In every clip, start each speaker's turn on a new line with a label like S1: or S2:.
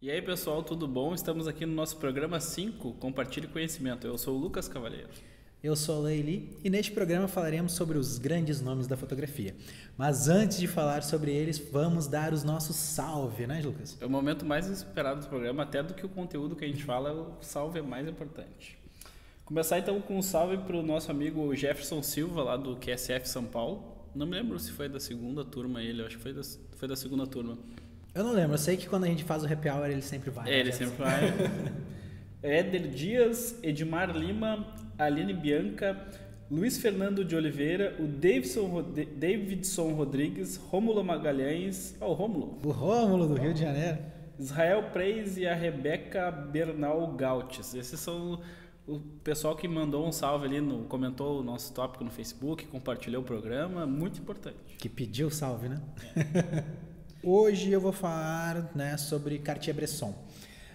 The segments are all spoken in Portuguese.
S1: E aí, pessoal, tudo bom? Estamos aqui no nosso programa 5, Compartilhe Conhecimento. Eu sou o Lucas Cavalheiro.
S2: Eu sou a Leili e neste programa falaremos sobre os grandes nomes da fotografia. Mas antes de falar sobre eles, vamos dar os nossos salve, né, Lucas?
S1: É o momento mais esperado do programa, até do que o conteúdo que a gente fala, o salve é mais importante. Começar então com um salve para o nosso amigo Jefferson Silva, lá do QSF São Paulo. Não me lembro se foi da segunda turma ele, eu acho que foi da segunda turma.
S2: Eu não lembro, eu sei que quando a gente faz o happy hour ele sempre vai.
S1: Ele sempre vai. Éder Dias, Edmar Lima, Aline Bianca, Luiz Fernando de Oliveira, o Davidson Rodrigues, Rômulo Magalhães, o Rômulo
S2: Do Rio de Janeiro.
S1: Israel Preis e a Rebeca Bernal Gautes. Esses são o pessoal que mandou um salve ali, comentou o nosso tópico no Facebook, compartilhou o programa, muito importante.
S2: Que pediu salve, né? Hoje eu vou falar, né, sobre Cartier-Bresson.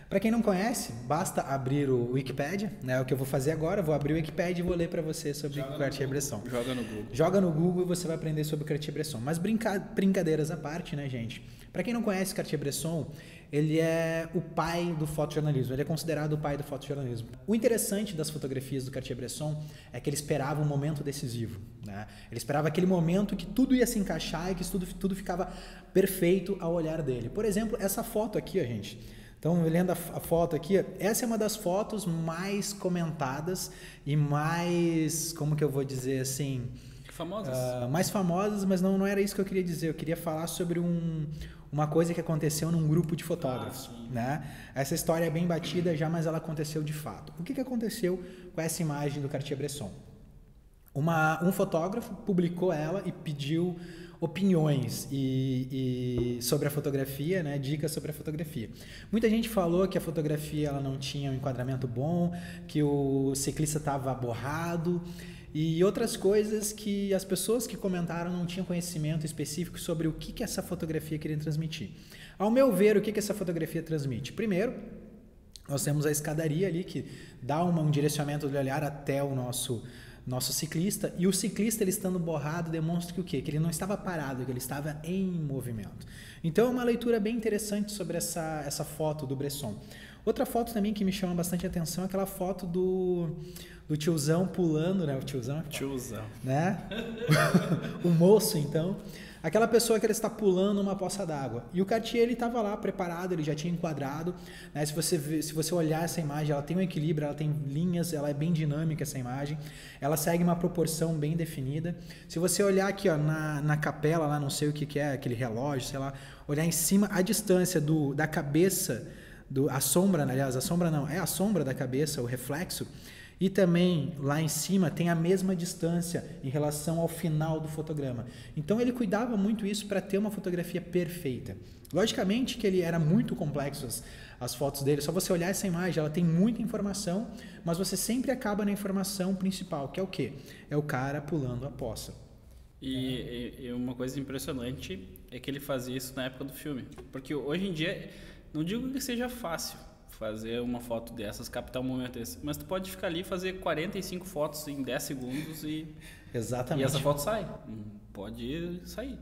S2: Para quem não conhece, basta abrir o Wikipedia, né? É o que eu vou fazer agora, vou abrir o Wikipedia e vou ler para você sobre Cartier-Bresson.
S1: Joga no Google.
S2: Joga no Google e você vai aprender sobre Cartier-Bresson. Mas brincadeiras à parte, né, gente? Para quem não conhece Cartier-Bresson, ele é o pai do fotojornalismo, ele é considerado o pai do fotojornalismo. O interessante das fotografias do Cartier-Bresson é que ele esperava um momento decisivo, né? Ele esperava aquele momento que tudo ia se encaixar e que tudo ficava perfeito ao olhar dele. Por exemplo, essa foto aqui, ó, gente. Então, olhando a foto aqui, essa é uma das fotos mais comentadas e mais, como que eu vou dizer assim...
S1: Famosas.
S2: Mais famosas, mas não era isso que eu queria dizer. Eu queria falar sobre uma coisa que aconteceu num grupo de fotógrafos. Né? Essa história é bem batida já, mas ela aconteceu de fato. O que aconteceu com essa imagem do Cartier-Bresson? Um fotógrafo publicou ela e pediu opiniões sobre a fotografia, né? Dicas sobre a fotografia. Muita gente falou que a fotografia ela não tinha um enquadramento bom, que o ciclista estava borrado e outras coisas que as pessoas que comentaram não tinham conhecimento específico sobre o que essa fotografia queria transmitir. Ao meu ver, o que essa fotografia transmite? Primeiro, nós temos a escadaria ali que dá um direcionamento do olhar até o nosso ciclista, e o ciclista ele estando borrado demonstra que o quê? Que ele não estava parado, que ele estava em movimento. Então é uma leitura bem interessante sobre essa foto do Bresson. Outra foto também que me chama bastante atenção é aquela foto do tiozão pulando, né? O tiozão. Né? O moço, então. Aquela pessoa que ele está pulando uma poça d'água. E o Cartier ele estava lá preparado, ele já tinha enquadrado. Né? Se você olhar essa imagem, ela tem um equilíbrio, ela tem linhas, ela é bem dinâmica essa imagem. Ela segue uma proporção bem definida. Se você olhar aqui ó, na capela, lá não sei o que é, aquele relógio, sei lá, olhar em cima, a distância da cabeça, a sombra, aliás, a sombra não, é a sombra da cabeça, o reflexo. E também lá em cima tem a mesma distância em relação ao final do fotograma. Então ele cuidava muito isso para ter uma fotografia perfeita. Logicamente que ele era muito complexo as fotos dele, só você olhar essa imagem, ela tem muita informação, mas você sempre acaba na informação principal, que é o quê? É o cara pulando a poça.
S1: E uma coisa impressionante é que ele fazia isso na época do filme. Porque hoje em dia, não digo que seja fácil fazer uma foto dessas, captar um momento desse, mas tu pode ficar ali e fazer 45 fotos em 10 segundos
S2: Exatamente.
S1: E essa foto sai. Pode sair.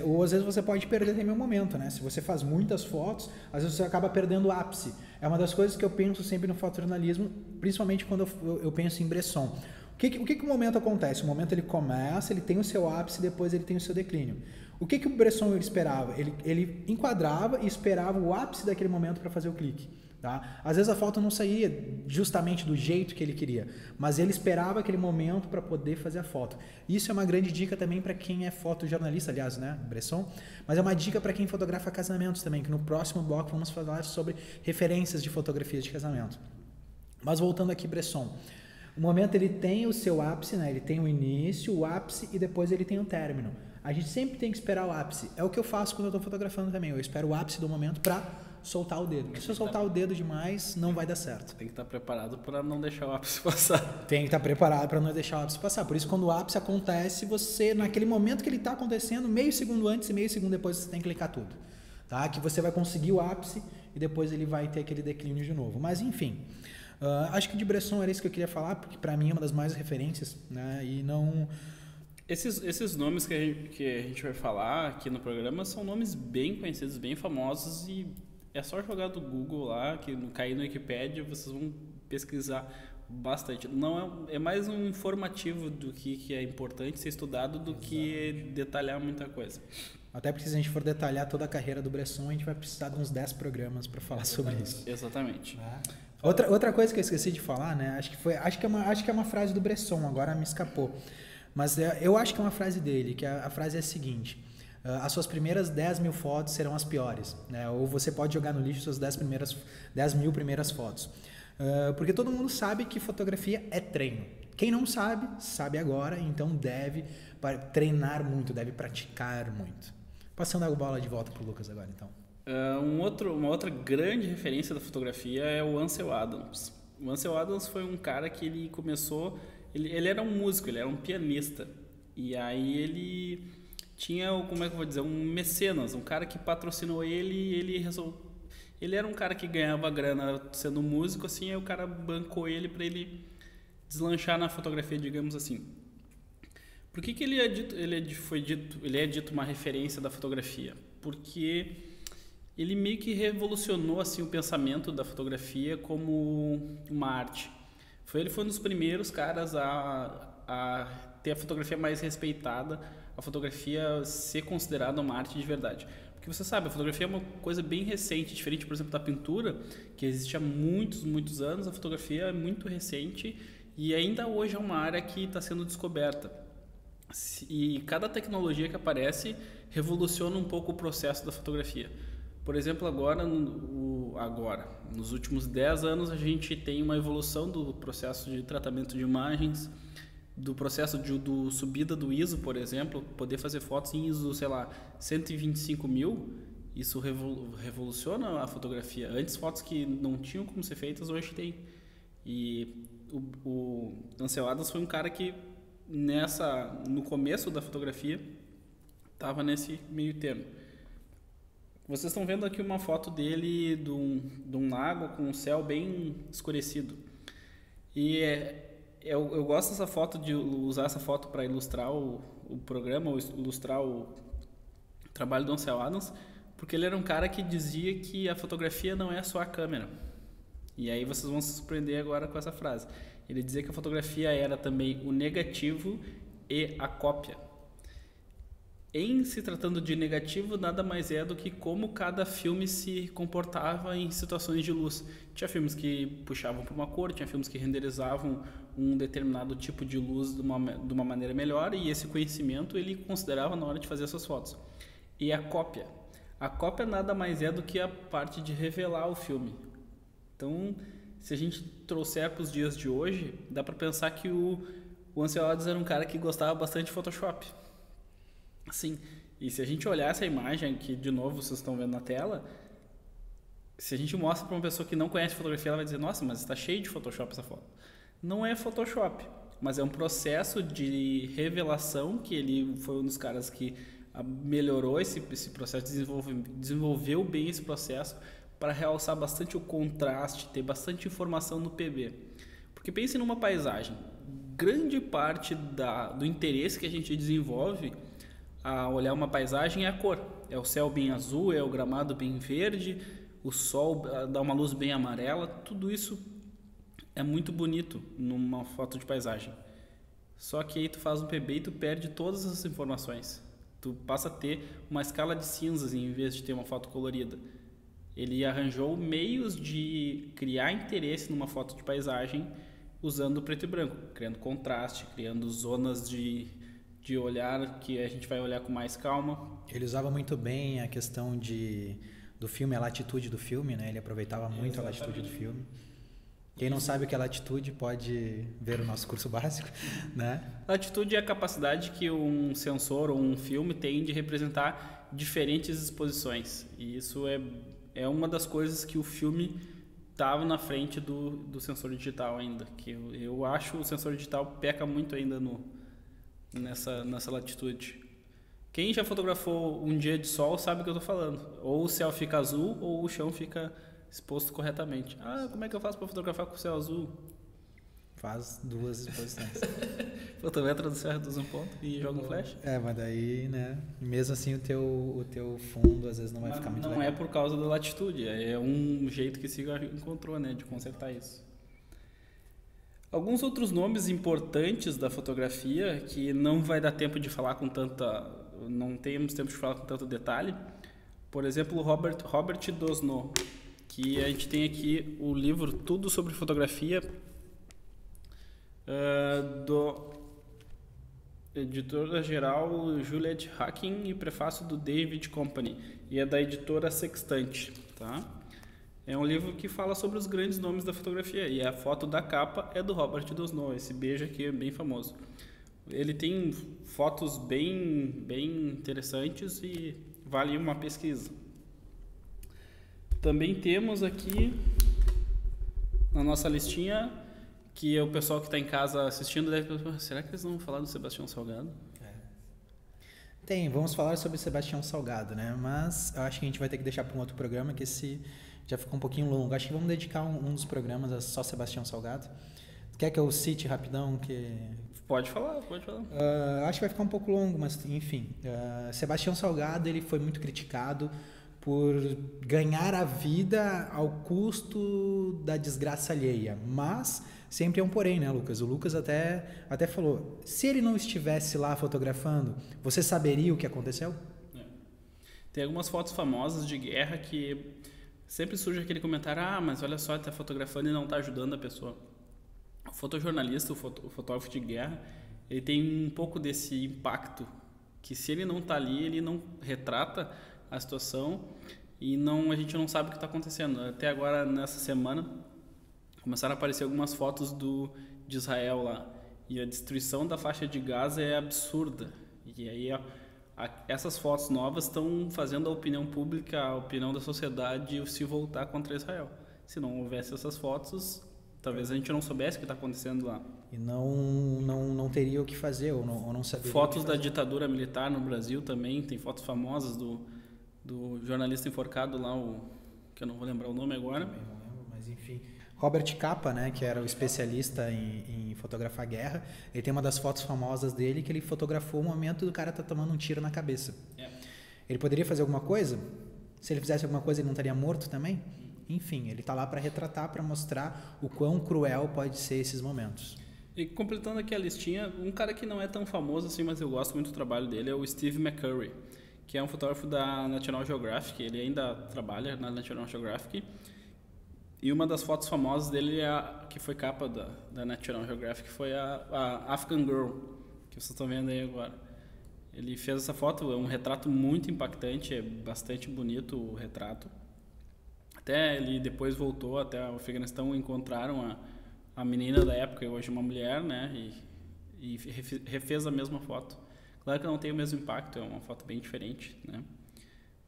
S2: Ou às vezes você pode perder também o momento, né? Se você faz muitas fotos, às vezes você acaba perdendo o ápice. É uma das coisas que eu penso sempre no fotojornalismo, principalmente quando eu penso em Bresson. O que o momento acontece? O momento ele começa, ele tem o seu ápice, depois ele tem o seu declínio. O que o Bresson ele esperava? Ele enquadrava e esperava o ápice daquele momento para fazer o clique. Tá? Às vezes a foto não saía justamente do jeito que ele queria, mas ele esperava aquele momento para poder fazer a foto. Isso é uma grande dica também para quem é fotojornalista, aliás, né, Bresson, mas é uma dica para quem fotografa casamentos também, que no próximo bloco vamos falar sobre referências de fotografias de casamento. Mas voltando aqui, Bresson, o momento ele tem o seu ápice, né? Ele tem o início, o ápice e depois ele tem o término. A gente sempre tem que esperar o ápice. É o que eu faço quando eu estou fotografando também. Eu espero o ápice do momento para soltar o dedo. Porque se eu soltar o dedo demais, não vai dar certo.
S1: Tem que estar preparado para não deixar o ápice passar.
S2: Tem que estar preparado para não deixar o ápice passar. Por isso, quando o ápice acontece, você, naquele momento que ele está acontecendo, meio segundo antes e meio segundo depois, você tem que clicar tudo. Tá? Que você vai conseguir o ápice e depois ele vai ter aquele declínio de novo. Mas, enfim. Acho que de Bresson era isso que eu queria falar, porque para mim é uma das maiores referências, né? E não...
S1: Esses nomes que a gente vai falar aqui no programa são nomes bem conhecidos, bem famosos e É só jogar do Google lá, que cair no Wikipedia, vocês vão pesquisar bastante. Não é mais um informativo do que é importante ser estudado do que detalhar muita coisa.
S2: Até porque se a gente for detalhar toda a carreira do Bresson, a gente vai precisar de uns 10 programas para falar sobre isso.
S1: Exatamente.
S2: Outra coisa que eu esqueci de falar, né? Acho que é uma frase do Bresson, agora me escapou. Mas eu acho que é uma frase dele, que a frase é a seguinte: as suas primeiras 10 mil fotos serão as piores, né? Ou você pode jogar no lixo suas 10 mil primeiras fotos. Porque todo mundo sabe que fotografia é treino. Quem não sabe, sabe agora, então deve treinar muito, deve praticar muito. Passando a bola de volta pro Lucas agora, então.
S1: Uma outra grande referência da fotografia é o Ansel Adams. O Ansel Adams foi um cara que ele começou... Ele era um músico, ele era um pianista. E aí ele tinha, como é que eu vou dizer, um mecenas, um cara que patrocinou ele e ele era um cara que ganhava grana sendo músico, assim, aí o cara bancou ele para ele deslanchar na fotografia, digamos assim. Por que ele é dito uma referência da fotografia? Porque ele meio que revolucionou assim o pensamento da fotografia como uma arte. Ele foi um dos primeiros caras a ter a fotografia mais respeitada, a fotografia ser considerada uma arte de verdade. Porque você sabe, a fotografia é uma coisa bem recente, diferente, por exemplo, da pintura, que existe há muitos, muitos anos. A fotografia é muito recente e ainda hoje é uma área que está sendo descoberta. E cada tecnologia que aparece revoluciona um pouco o processo da fotografia. Por exemplo, agora, nos últimos 10 anos, a gente tem uma evolução do processo de tratamento de imagens, do processo do subida do ISO, por exemplo, poder fazer fotos em ISO, 125.000, isso revoluciona a fotografia. Antes, fotos que não tinham como ser feitas, hoje tem. E o Ansel Adams foi um cara que no começo da fotografia estava nesse meio termo. Vocês estão vendo aqui uma foto dele de um lago com um céu bem escurecido. E eu gosto dessa foto, de usar essa foto para ilustrar o programa, ou ilustrar o trabalho do Ansel Adams, porque ele era um cara que dizia que a fotografia não é só a câmera. E aí vocês vão se surpreender agora com essa frase. Ele dizia que a fotografia era também o negativo e a cópia. Em se tratando de negativo, nada mais é do que como cada filme se comportava em situações de luz. Tinha filmes que puxavam para uma cor, tinha filmes que renderizavam um determinado tipo de luz de uma maneira melhor, e esse conhecimento ele considerava na hora de fazer essas fotos. E a cópia. A cópia nada mais é do que a parte de revelar o filme. Então, se a gente trouxer para os dias de hoje, dá para pensar que o Ansel Adams era um cara que gostava bastante de Photoshop. Sim, e se a gente olhar essa imagem que, de novo, vocês estão vendo na tela, se a gente mostra para uma pessoa que não conhece fotografia, ela vai dizer, nossa, mas está cheio de Photoshop essa foto. Não é Photoshop, mas é um processo de revelação que ele foi um dos caras que melhorou esse processo, desenvolveu bem esse processo para realçar bastante o contraste, ter bastante informação no PB. Porque pense numa paisagem, grande parte do interesse que a gente desenvolve a olhar uma paisagem é a cor. É o céu bem azul, é o gramado bem verde, o sol dá uma luz bem amarela. Tudo isso é muito bonito numa foto de paisagem. Só que aí tu faz um PB e tu perde todas essas informações. Tu passa a ter uma escala de cinzas em vez de ter uma foto colorida. Ele arranjou meios de criar interesse numa foto de paisagem usando preto e branco, criando contraste, criando zonas de olhar que a gente vai olhar com mais calma. Ele usava muito bem a questão do filme, a latitude do filme, né? Ele aproveitava muito a latitude do filme. Quem não sabe o que é latitude pode ver o nosso curso básico, né? Latitude é a capacidade que um sensor ou um filme tem de representar diferentes exposições. E isso é uma das coisas que o filme estava na frente do sensor digital ainda. Que eu acho o sensor digital peca muito ainda nessa latitude. Quem já fotografou um dia de sol sabe o que eu estou falando. Ou o céu fica azul ou o chão fica exposto corretamente. Como é que eu faço para fotografar com o céu azul? Faz duas exposições. Fotometra do céu, reduz um ponto e joga um flash.
S2: Mas daí, né? Mesmo assim o teu fundo às vezes não vai ficar muito legal.
S1: Não é por causa da latitude, é um jeito que Sigma encontrou, né, de consertar isso. Alguns outros nomes importantes da fotografia que não vai dar tempo de falar com não temos tempo de falar com tanto detalhe. Por exemplo, o Robert Dosno, que a gente tem aqui o livro Tudo sobre Fotografia, do editora-geral Juliette Hacking e prefácio do David Company, e é da editora Sextante, tá? É um livro que fala sobre os grandes nomes da fotografia, e a foto da capa é do Robert Dosno, esse beijo aqui é bem famoso. Ele tem fotos bem interessantes e vale uma pesquisa. Também temos aqui na nossa listinha, que o pessoal que está em casa assistindo deve pensar, será que eles vão falar do Sebastião Salgado?
S2: Vamos falar sobre Sebastião Salgado, né? Mas eu acho que a gente vai ter que deixar para um outro programa, que esse já ficou um pouquinho longo. Acho que vamos dedicar um dos programas a só Sebastião Salgado. Quer que eu cite rapidão?
S1: Pode falar.
S2: Acho que vai ficar um pouco longo, mas enfim. Sebastião Salgado, ele foi muito criticado por ganhar a vida ao custo da desgraça alheia. Mas sempre é um porém, né, Lucas? O Lucas até falou, se ele não estivesse lá fotografando, você saberia o que aconteceu?
S1: Tem algumas fotos famosas de guerra que sempre surge aquele comentário, mas olha só, ele está fotografando e não está ajudando a pessoa. O fotojornalista, o fotógrafo de guerra, ele tem um pouco desse impacto, que se ele não está ali, ele não retrata a situação e a gente não sabe o que está acontecendo. Até agora, nessa semana, começaram a aparecer algumas fotos de Israel lá, e a destruição da faixa de Gaza é absurda. E aí essas fotos novas estão fazendo a opinião pública, a opinião da sociedade se voltar contra Israel. Se não houvesse essas fotos, talvez a gente não soubesse o que está acontecendo lá.
S2: E não teria o que fazer, ou não saberia.
S1: Fotos da ditadura militar no Brasil também, tem fotos famosas do jornalista enforcado lá, que eu não vou lembrar o nome agora.
S2: Também não lembro, mas enfim. Robert Capa, né, que era o especialista em fotografar guerra, ele tem uma das fotos famosas dele que ele fotografou o momento do cara tá tomando um tiro na cabeça. Ele poderia fazer alguma coisa? Se ele fizesse alguma coisa, ele não estaria morto também? Enfim, ele está lá para retratar, para mostrar o quão cruel pode ser esses momentos.
S1: E completando aqui a listinha, um cara que não é tão famoso assim, mas eu gosto muito do trabalho dele, é o Steve McCurry, que é um fotógrafo da National Geographic. Ele ainda trabalha na National Geographic. E uma das fotos famosas dele, que foi capa da National Geographic, foi a Afghan Girl, que vocês estão vendo aí agora. Ele fez essa foto, é um retrato muito impactante, é bastante bonito o retrato. Até ele depois voltou até o Afeganistão, encontraram a menina da época, hoje uma mulher, né? E refez a mesma foto. Claro que não tem o mesmo impacto, é uma foto bem diferente, né?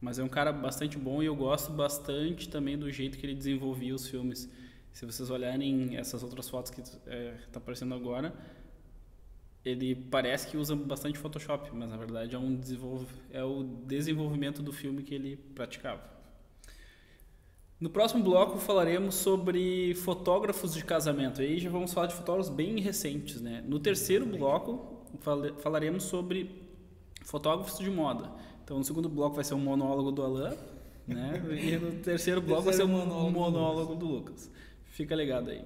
S1: Mas é um cara bastante bom e eu gosto bastante também do jeito que ele desenvolvia os filmes. Se vocês olharem essas outras fotos que está aparecendo agora, ele parece que usa bastante Photoshop, mas na verdade é o desenvolvimento do filme que ele praticava. No próximo bloco falaremos sobre fotógrafos de casamento. Aí já vamos falar de fotógrafos bem recentes, né? No terceiro bloco falaremos sobre fotógrafos de moda. Então, no segundo bloco vai ser um monólogo do Alan, né? E no terceiro bloco vai ser um monólogo do Lucas. Fica ligado aí.